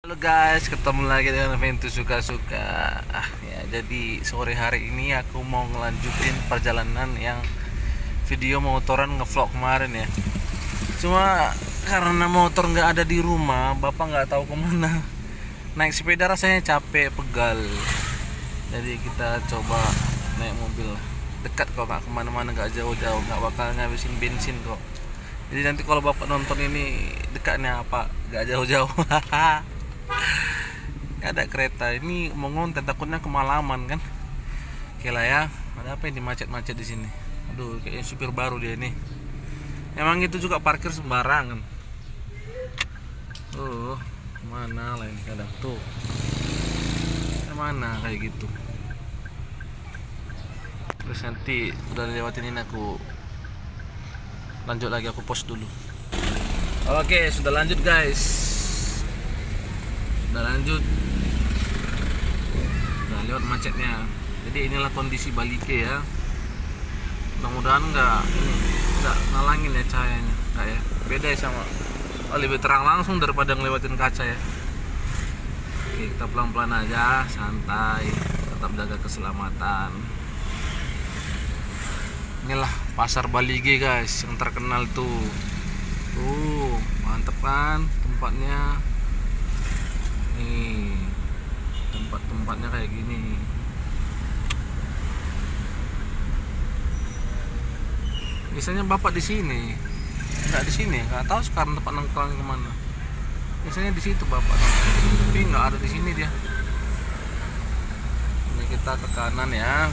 Halo guys, ketemu lagi dengan Ventus Suka-Suka. Ya, jadi sore hari ini aku mau ngelanjutin perjalanan yang video motoran ngevlog kemarin ya. Cuma karena motor nggak ada di rumah, bapak nggak tahu kemana. Naik sepeda rasanya capek, pegal. Jadi kita coba naik mobil. Dekat kok, nggak kemana-mana, nggak jauh-jauh, nggak bakal ngabisin bensin kok. Jadi nanti kalau bapak nonton ini dekatnya apa, nggak jauh-jauh. Ada kereta ini mau ngonten, takutnya kemalaman kan. Oke lah ya, ada apa yang dimacet-macet di sini. Aduh, kayaknya supir baru dia nih. Emang itu juga parkir sembarangan. Mana lah ini kadang tuh. Mana kayak gitu. Terus nanti udah lewatin ini aku lanjut lagi, aku post dulu. Oke, sudah lanjut guys. Udah lanjut, udah lewat macetnya. Jadi inilah kondisi Balike ya. Mudah-mudahan nggak ngalangin ya cahayanya, nggak ya. Beda ya sama, lebih terang langsung daripada ngelewatin kaca ya. Oke, kita pelan-pelan aja, santai, tetap jaga keselamatan. Inilah pasar Balike guys, yang terkenal tuh. Mantep kan tempatnya. Nih, tempat-tempatnya kayak gini. Biasanya bapak di sini, nggak di sini, nggak tahu sekarang tempat nongkrong kemana. Biasanya di situ bapak nongkrong, tapi nggak ada di sini dia. Ini kita ke kanan ya,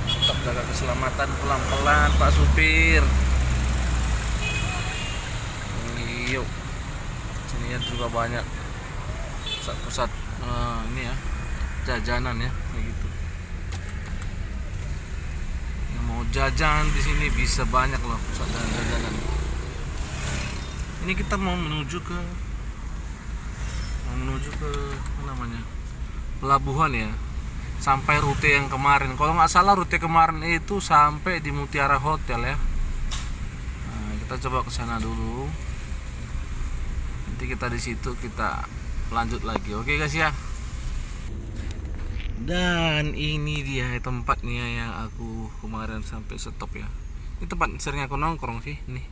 tetap jaga keselamatan, pelan-pelan Pak Supir. Yuk, sini ya juga banyak pusat-pusat ini ya, jajanan ya, kayak gitu. Yang mau jajan di sini bisa banyak loh, pusat jajanan. Ini kita mau menuju ke apa namanya, pelabuhan ya, sampai rute yang kemarin. Kalau nggak salah rute kemarin itu sampai di Mutiara Hotel ya. Nah, kita coba ke sana dulu. Nanti kita di situ kita lanjut lagi. Oke guys ya. Dan ini dia tempatnya yang aku kemarin sampai stop ya. Ini tempat sering aku nongkrong sih nih.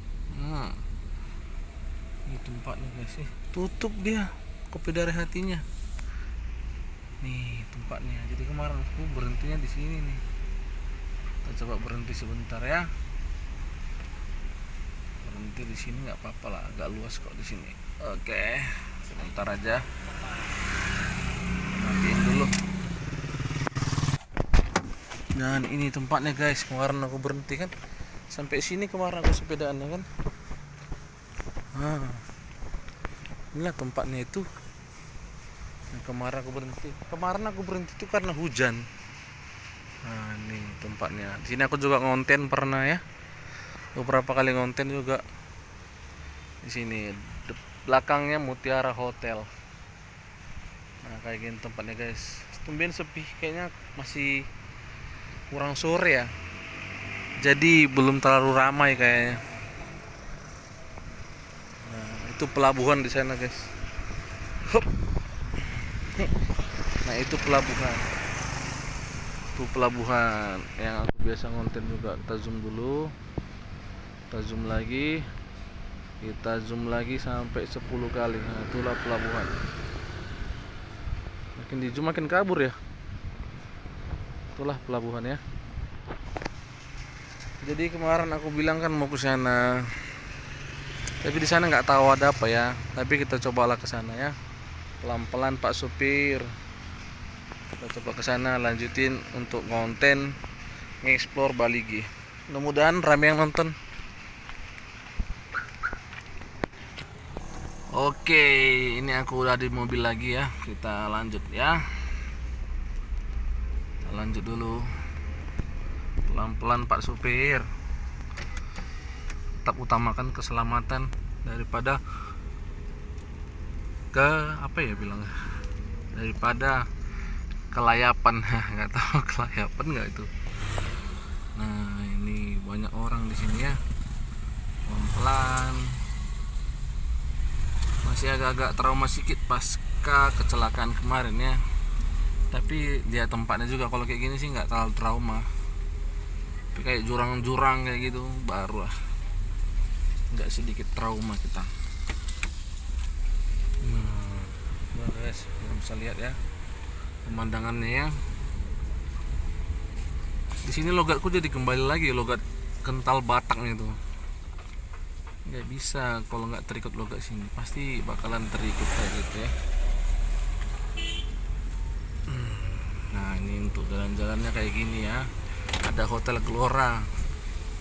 Ini tempatnya guys sih. Tutup dia, kopi dari hatinya. Nih tempatnya. Jadi kemarin aku berhentinya di sini nih. Kita coba berhenti sebentar ya. Berhenti di sini nggak apa-apa lah, agak luas kok di sini. Oke, sebentar aja. Matiin dulu. Dan ini tempatnya guys, kemarin aku berhenti kan. Sampai sini kemarin aku sepedaan kan. Inilah tempatnya itu. Yang kemarin aku berhenti. Kemarin aku berhenti itu karena hujan. Nah, ini tempatnya. Di sini aku juga ngonten pernah ya. Beberapa kali ngonten juga. Di sini belakangnya Mutiara Hotel. Nah, kayak gini tempatnya guys. Tumben sepi, kayaknya masih kurang sore ya. Jadi belum terlalu ramai kayaknya. Nah, itu pelabuhan di sana guys. Hup. Nah, itu pelabuhan. Itu pelabuhan yang aku biasa ngonten juga. Kita zoom dulu. Kita zoom lagi. Kita zoom lagi sampai 10 kali. Nah, itulah pelabuhan. Makin di zoom makin kabur ya. Itulah pelabuhan ya. Jadi kemarin aku bilang kan mau ke sana. Tapi di sana nggak tahu ada apa ya. Tapi kita cobalah ke sana ya. Pelan-pelan Pak Supir. Kita coba ke sana, lanjutin untuk konten nge-explore Balike. Mudah-mudahan ramai yang nonton. Oke, ini aku udah di mobil lagi ya. Kita lanjut ya. Kita lanjut dulu. Pelan-pelan Pak Supir. Tetap utamakan keselamatan daripada daripada kelayapan. Nggak tahu kelayapan nggak itu. Nah, ini banyak orang di sini ya. Pelan-pelan. masih agak-agak trauma sedikit pasca kecelakaan kemarin ya. Tapi dia tempatnya juga kalau kayak gini sih nggak terlalu trauma. Tapi kayak jurang-jurang kayak gitu baru lah nggak sedikit trauma kita. Nah guys, bisa lihat ya pemandangannya ya. Di sini logatku jadi kembali lagi logat kental Batak nih tuh. Nggak bisa kalau nggak terikut logat sini, pasti bakalan terikut kayak gitu ya. Nah ini untuk jalan-jalannya kayak gini ya. Ada Hotel Gelora.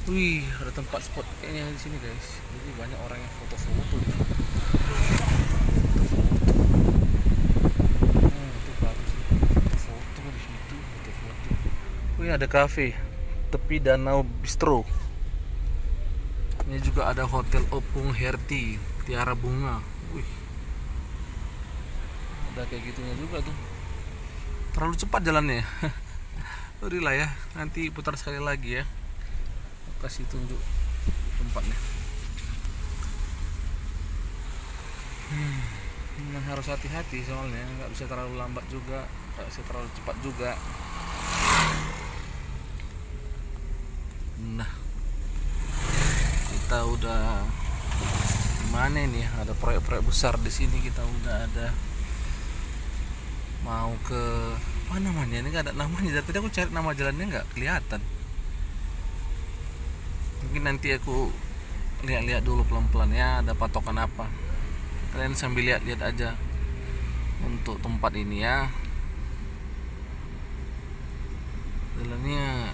Wih, ada tempat spot kayaknya di sini guys. Jadi banyak orang yang foto-foto di sini. Itu bagus nih. Foto di situ, foto-foto. Wih, ada kafe tepi danau bistro. Ini juga ada Hotel Opung Herti Tiara Bunga. Wih, ada kayak gitunya juga tuh. Terlalu cepat jalannya. Sorry lah ya, nanti putar sekali lagi ya. Kasih tunjuk tempatnya. Nah, harus hati-hati soalnya nggak bisa terlalu lambat juga, nggak bisa terlalu cepat juga. Nah, kita udah gimana ini? Ada proyek-proyek besar di sini. Kita udah ada mau ke apa namanya? Ini nggak ada namanya. Dari tadi aku cari nama jalannya nggak kelihatan. Mungkin nanti aku lihat-lihat dulu pelan-pelan ya ada patokan apa. Kalian sambil lihat-lihat aja untuk tempat ini ya. Jalannya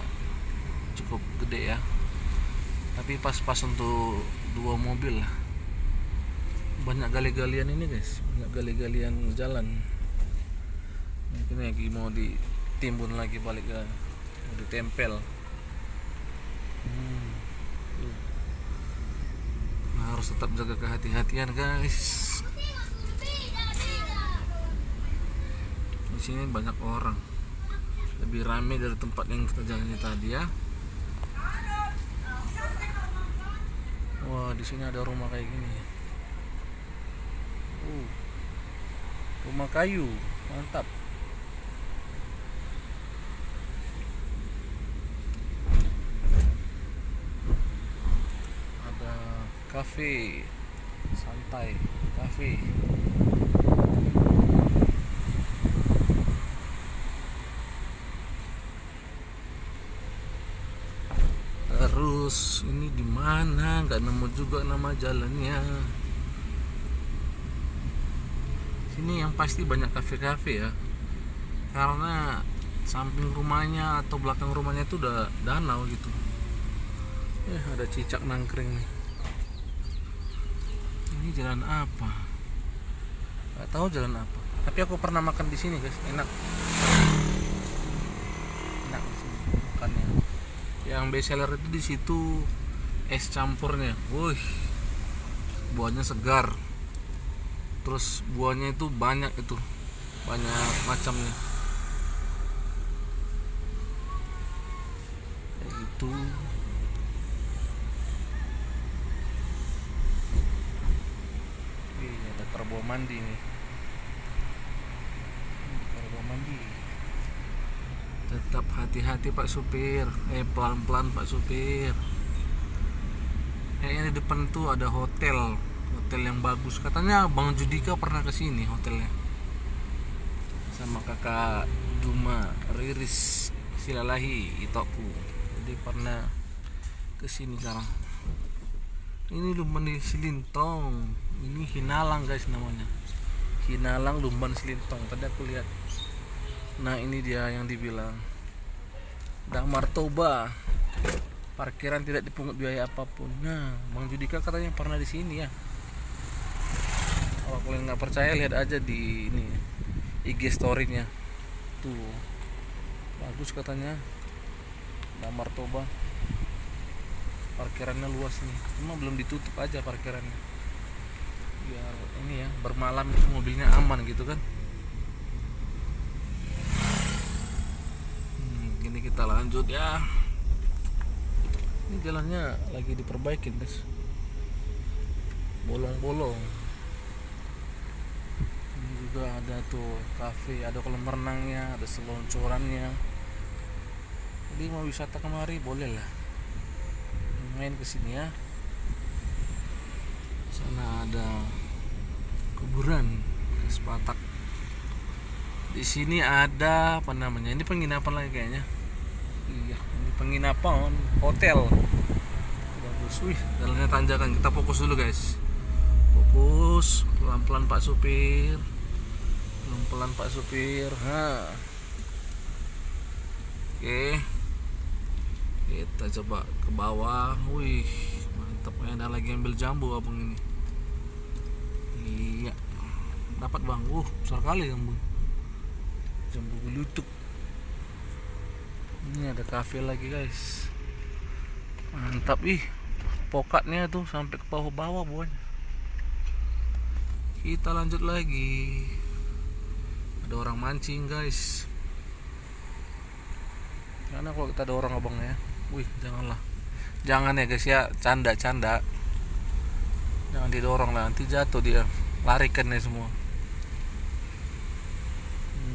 cukup gede ya. Tapi pas-pas untuk 2 mobil lah. Banyak gali-galian ini guys, banyak gali-galian jalan. Mungkin lagi mau ditimbun lagi balik ke mau ditempel. Nah, harus tetap jaga kehati-hatian guys. Di sini banyak orang, lebih ramai dari tempat yang kita jalani tadi ya. Wah, di sini ada rumah kayak gini. Rumah kayu, mantap. Ada kafe, santai, kafe. Terus ini di mana? Nggak nemu juga nama jalannya. Sini yang pasti banyak kafe-kafe ya. Karena samping rumahnya atau belakang rumahnya itu udah danau gitu. Ada cicak nangkring nih. Ini jalan apa? Nggak tahu jalan apa. Tapi aku pernah makan di sini guys, enak. Enak di sini makannya. Yang best seller itu di situ es campurnya. Wih, buahnya segar. Terus buahnya itu banyak itu, banyak macamnya. Kayak gitu. Ada karbo mandi nih. Karbo mandi. Tetap hati-hati Pak Supir. Pelan-pelan Pak Supir. Kayaknya di depan tuh ada hotel yang bagus. Katanya Bang Judika pernah ke sini hotelnya. Sama kakak Duma Riris Silalahi Itoku. Jadi pernah ke sini sekarang. Ini Lumban Silintong. Ini Hinalang guys namanya. Hinalang Lumban Silintong. Tadi aku lihat. Nah, ini dia yang dibilang Damar Toba. Parkiran tidak dipungut biaya apapun. Nah, Bang Judika katanya pernah di sini ya. Kalau kalian nggak percaya lihat aja di ini IG story-nya. Tuh. Bagus katanya. Damar Toba. Parkirannya luas nih. Cuma belum ditutup aja parkirannya. Biar ini ya, bermalam itu mobilnya aman gitu kan. Gini kita lanjut ya. Ini jalannya lagi diperbaikin guys. Bolong-bolong. juga ada tuh kafe, ada kolam renangnya, ada seloncorannya. Jadi mau wisata kemari boleh lah main ke sini ya. Sana ada kuburan Sepatak. Di sini ada apa namanya? Ini penginapan lagi kayaknya. Iya, ini penginapan hotel. Bagus. Wih, jalannya tanjakan. Kita fokus dulu guys. Fokus, pelan-pelan Pak supir. Pelan-pelan Pak supir. Oke. Kita coba ke bawah. Wih, mantap. Ada lagi ambil jambu abang ini. Iya. Dapat bang. Besar kali jambu. Jambu gelutuk. Ini ada kafe lagi guys. Mantap pokatnya tuh sampai ke bawah-bawah buahnya. Kita lanjut lagi. Ada orang mancing guys. Karena kalau kita ada orang abangnya, wih janganlah. Jangan ya guys ya, canda-canda. Jangan didorong lah, nanti jatuh dia. Larikan ya semua.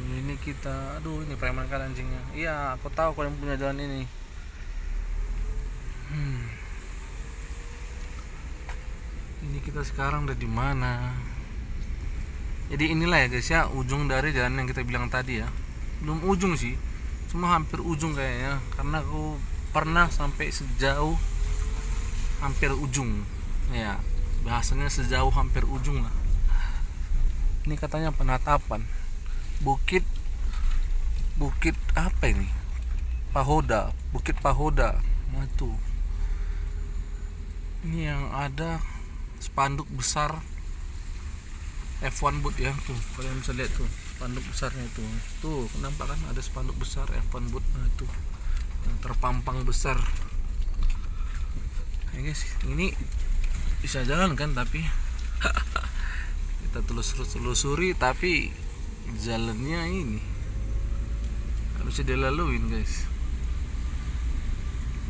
Ini kita, aduh ini preman kan anjingnya. Iya, aku tahu kau yang punya jalan ini. Ini kita sekarang udah di mana? Jadi inilah ya guys ya, ujung dari jalan yang kita bilang tadi ya. Belum ujung sih, cuma hampir ujung kayaknya. Karena aku pernah sampai sejauh hampir ujung. Ya, bahasanya sejauh hampir ujung lah. Ini katanya penatapan. Bukit apa ini? Pahoda, Bukit Pahoda. Nah tuh. Ini yang ada spanduk besar F1 boot ya, tuh kalian bisa lihat tuh spanduk besarnya itu. Tuh nampak kan ada spanduk besar F1 boot. Nah itu yang terpampang besar. Ya guys, ini bisa jalan kan, tapi kita telusuri tapi jalannya ini harusnya dilaluin guys.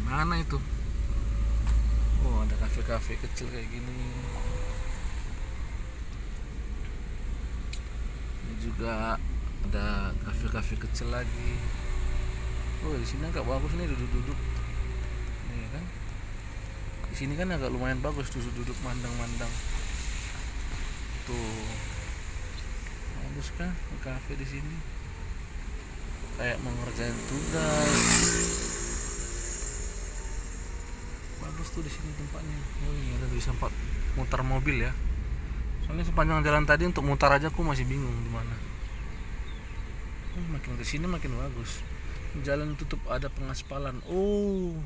Mana itu? Oh, ada kafe-kafe kecil kayak gini. Ini juga ada kafe-kafe kecil lagi. Oh, di sini agak bagus nih duduk-duduk. Nih kan. Di sini kan agak lumayan bagus duduk-duduk mandang-mandang. Tuh. Bagus kan kafe di sini. Kayak mengerjain tugas. Bagus tuh di sini tempatnya. Oh iya, ada bisa mutar mobil ya. Soalnya sepanjang jalan tadi untuk mutar aja aku masih bingung di mana. Makin kesini makin bagus. Jalan tutup, ada pengaspalan. Oh,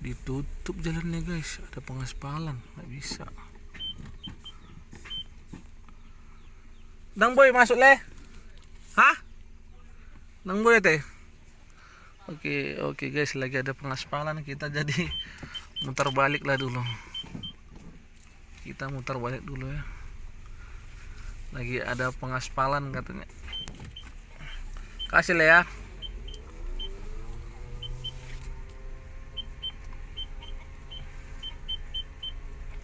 ditutup jalannya guys, ada pengaspalan, nggak bisa. Nang boy masuk leh. Hah? Nang boy teh. Oke guys, lagi ada pengaspalan, kita jadi mutar balik lah dulu. Kita mutar balik dulu ya. Lagi ada pengaspalan katanya. Kasih lah ya.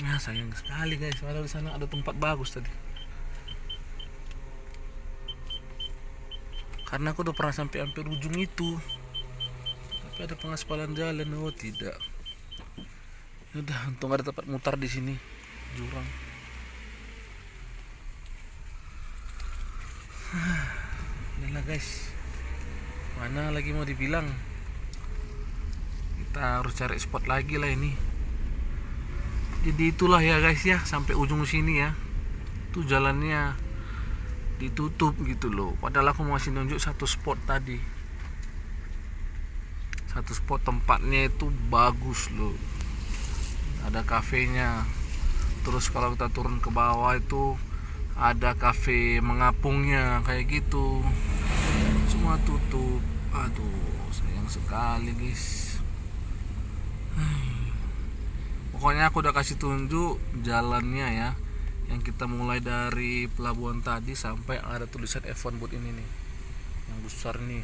Nah, sayang sekali guys, padahal di sana ada tempat bagus tadi. Karena aku udah pernah sampai hampir ujung itu. Tapi ada pengaspalan jalan, oh tidak. Udah, untung ada tempat mutar di sini. Jurang. Inilah guys. Mana lagi mau dibilang? Kita harus cari spot lagi lah ini. Jadi itulah ya guys ya, sampai ujung sini ya. Tuh jalannya ditutup gitu loh. Padahal aku masih nunjuk satu spot tadi. Satu spot tempatnya itu bagus loh. Ada kafenya. Terus kalau kita turun ke bawah itu ada kafe mengapungnya kayak gitu. Semua tutup. Aduh, sayang sekali guys. Pokoknya aku udah kasih tunjuk jalannya ya, yang kita mulai dari pelabuhan tadi sampai ada tulisan F1 boot ini nih, yang besar nih.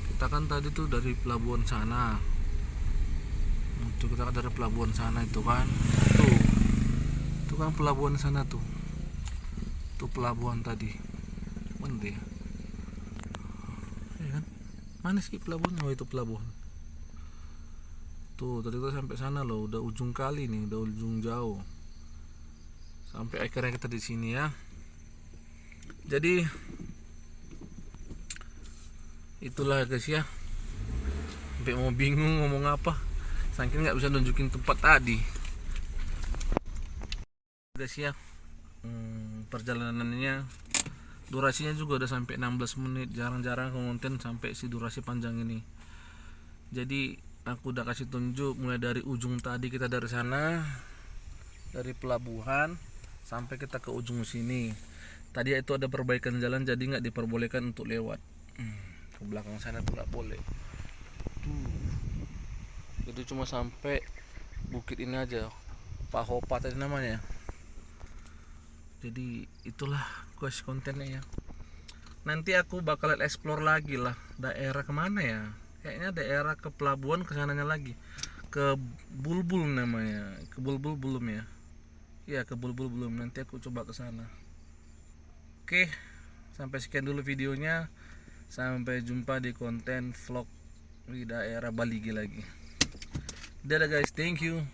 Kita kan tadi tuh dari pelabuhan sana. Itu kita kan dari pelabuhan sana itu kan. Tuh Itu kan pelabuhan sana tuh. Tuh pelabuhan tadi. Mana dia? Ya kan? Mana sih pelabuhan? Oh itu pelabuhan. Tuh tadi kita sampai sana loh, udah ujung kali nih, udah ujung jauh. Sampai akhirnya kita di sini ya. Jadi itulah guys ya. Sampai mau bingung ngomong apa. Saking nggak bisa nunjukin tempat tadi. Guys ya. Perjalanannya durasinya juga udah sampai 16 menit. Jarang-jarang konten sampai si durasi panjang ini. Jadi aku udah kasih tunjuk mulai dari ujung tadi, kita dari sana, dari pelabuhan sampai kita ke ujung sini. Tadi itu ada perbaikan jalan jadi nggak diperbolehkan untuk lewat. Ke belakang sana tuh nggak boleh. Itu cuma sampai bukit ini aja, Pahopa tadi namanya. Jadi itulah guys kontennya ya. Nanti aku bakalan explore lagi lah daerah kemana ya. Kayaknya daerah ke pelabuhan kesananya lagi. Ke Bulbul namanya. Ke Bulbul belum ya? Iya ke Bulbul belum. Nanti aku coba ke sana. Oke, sampai sekian dulu videonya. Sampai jumpa di konten vlog di daerah Baligi lagi. Dadah guys, thank you.